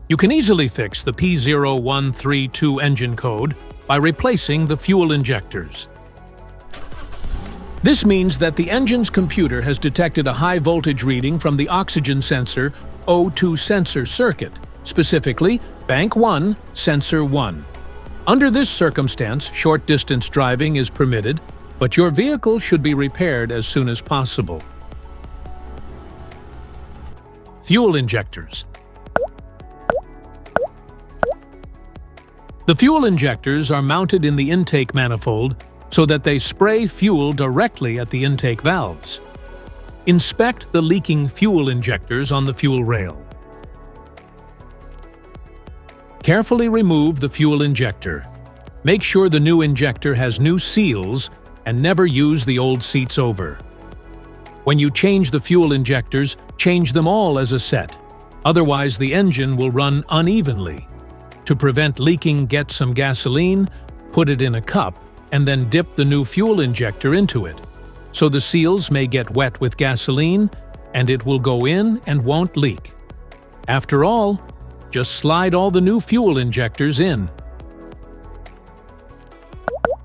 You can easily fix the P0132 engine code by replacing the fuel injectors. This means that the engine's computer has detected a high voltage reading from the oxygen sensor O2 sensor circuit, specifically Bank 1, Sensor 1. Under this circumstance, short-distance driving is permitted, but your vehicle should be repaired as soon as possible. Fuel injectors. The fuel injectors are mounted in the intake manifold so that they spray fuel directly at the intake valves. Inspect the leaking fuel injectors on the fuel rail. Carefully remove the fuel injector. Make sure the new injector has new seals and never use the old seats over. When you change the fuel injectors, change them all as a set. Otherwise, the engine will run unevenly. To prevent leaking, get some gasoline, put it in a cup, and then dip the new fuel injector into it. So the seals may get wet with gasoline, and it will go in and won't leak. After all, just slide all the new fuel injectors in.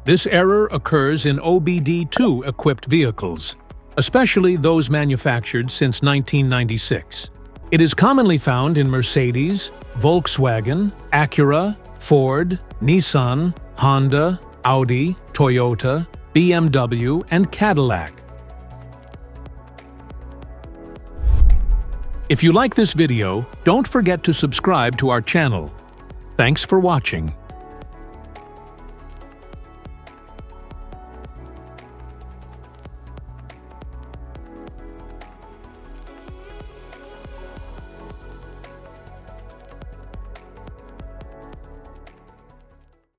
This error occurs in OBD2 equipped vehicles, especially those manufactured since 1996. It is commonly found in Mercedes, Volkswagen, Acura, Ford, Nissan, Honda, Audi, Toyota, BMW, and Cadillac. If you like this video, don't forget to subscribe to our channel. Thanks for watching.